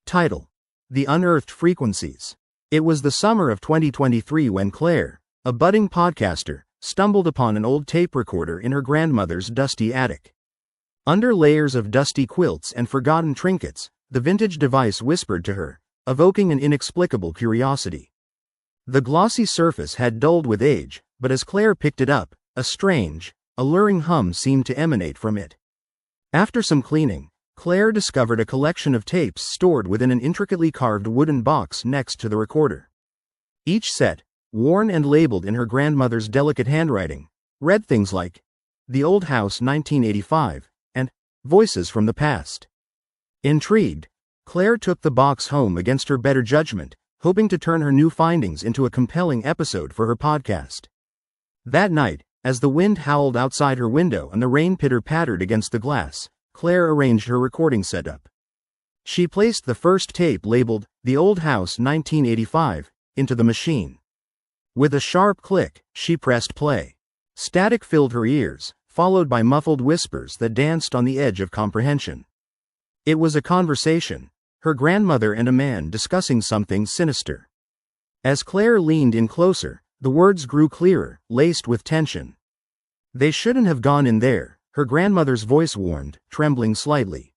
Title: The Unearthed Frequencies. It was the summer of 2023 when Claire, a budding podcaster, stumbled upon an old tape recorder in her grandmother's dusty attic. Under layers of dusty quilts and forgotten trinkets, the vintage device whispered to her, evoking an inexplicable curiosity. The glossy surface had dulled with age, but as Claire picked it up, a strange, alluring hum seemed to emanate from it. After some cleaning, Claire discovered a collection of tapes stored within an intricately carved wooden box next to the recorder. Each set, worn and labeled in her grandmother's delicate handwriting, read things like, "The Old House 1985, and Voices from the Past." Intrigued, Claire took the box home against her better judgment, hoping to turn her new findings into a compelling episode for her podcast. That night, as the wind howled outside her window and the rain pitter-pattered against the glass, Claire arranged her recording setup. She placed the first tape labeled, "The Old House 1985, into the machine. With a sharp click, she pressed play. Static filled her ears, followed by muffled whispers that danced on the edge of comprehension. It was a conversation, her grandmother and a man discussing something sinister. As Claire leaned in closer, the words grew clearer, laced with tension. "They shouldn't have gone in there," her grandmother's voice warned, trembling slightly.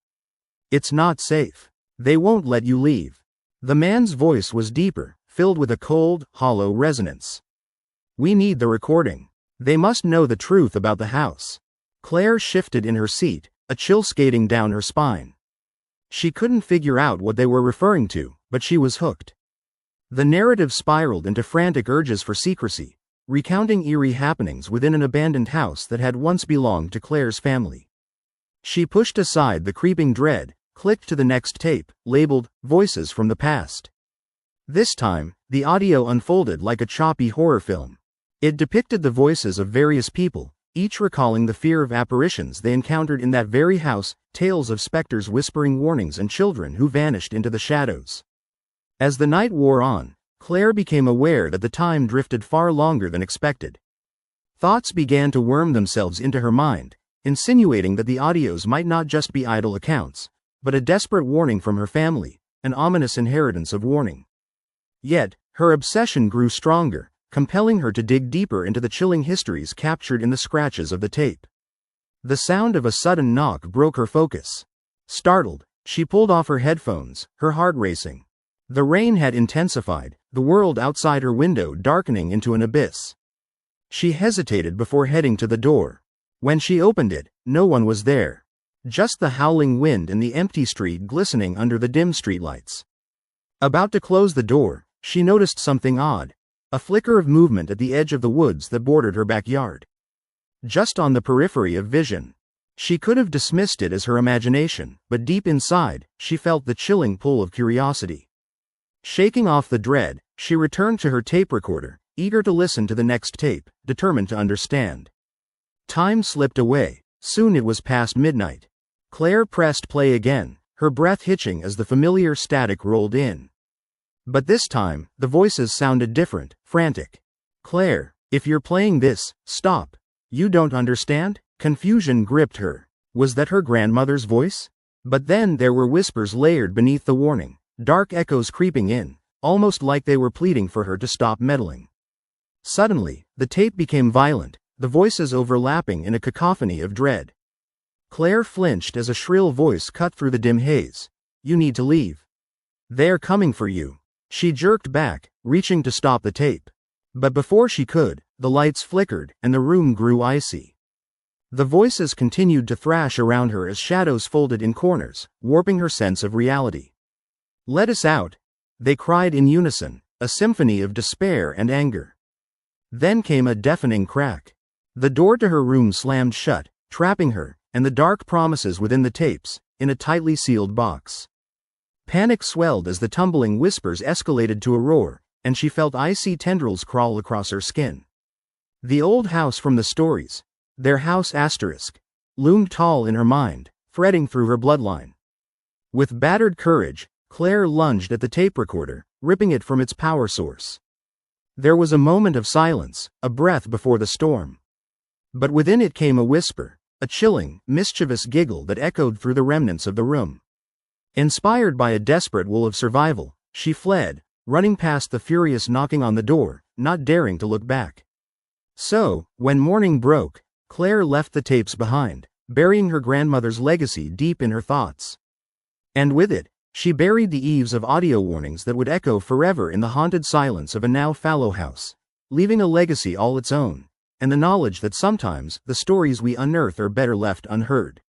"It's not safe. They won't let you leave." The man's voice was deeper, filled with a cold, hollow resonance. "We need the recording. They must know the truth about the house." Claire shifted in her seat, a chill skating down her spine. She couldn't figure out what they were referring to, but she was hooked. The narrative spiraled into frantic urges for secrecy, recounting eerie happenings within an abandoned house that had once belonged to Claire's family. She pushed aside the creeping dread, clicked to the next tape, labeled, "Voices from the Past." This time, the audio unfolded like a choppy horror film. It depicted the voices of various people, each recalling the fear of apparitions they encountered in that very house, tales of specters whispering warnings and children who vanished into the shadows. As the night wore on, Claire became aware that the time drifted far longer than expected. Thoughts began to worm themselves into her mind, insinuating that the audios might not just be idle accounts, but a desperate warning from her family, an ominous inheritance of warning. Yet, her obsession grew stronger, compelling her to dig deeper into the chilling histories captured in the scratches of the tape. The sound of a sudden knock broke her focus. Startled, she pulled off her headphones, her heart racing. The rain had intensified, the world outside her window darkening into an abyss. She hesitated before heading to the door. When she opened it, no one was there. Just the howling wind and the empty street glistening under the dim streetlights. About to close the door, she noticed something odd. A flicker of movement at the edge of the woods that bordered her backyard. Just on the periphery of vision. She could have dismissed it as her imagination, but deep inside, she felt the chilling pull of curiosity. Shaking off the dread, she returned to her tape recorder, eager to listen to the next tape, determined to understand. Time slipped away. Soon it was past midnight. Claire pressed play again, her breath hitching as the familiar static rolled in. But this time, the voices sounded different, frantic. "Claire, if you're playing this, stop. You don't understand?" Confusion gripped her. Was that her grandmother's voice? But then there were whispers layered beneath the warning. Dark echoes creeping in, almost like they were pleading for her to stop meddling. Suddenly, the tape became violent, the voices overlapping in a cacophony of dread. Claire flinched as a shrill voice cut through the dim haze. "You need to leave. They're coming for you." She jerked back, reaching to stop the tape. But before she could, the lights flickered and the room grew icy. The voices continued to thrash around her as shadows folded in corners, warping her sense of reality. "Let us out," they cried in unison, a symphony of despair and anger. Then came a deafening crack. The door to her room slammed shut, trapping her, and the dark promises within the tapes, in a tightly sealed box. Panic swelled as the tumbling whispers escalated to a roar, and she felt icy tendrils crawl across her skin. The old house from the stories, their house asterisk, loomed tall in her mind, threading through her bloodline. With battered courage, Claire lunged at the tape recorder, ripping it from its power source. There was a moment of silence, a breath before the storm. But within it came a whisper, a chilling, mischievous giggle that echoed through the remnants of the room. Inspired by a desperate will of survival, she fled, running past the furious knocking on the door, not daring to look back. So, when morning broke, Claire left the tapes behind, burying her grandmother's legacy deep in her thoughts. And with it, she buried the eaves of audio warnings that would echo forever in the haunted silence of a now fallow house, leaving a legacy all its own, and the knowledge that sometimes the stories we unearth are better left unheard.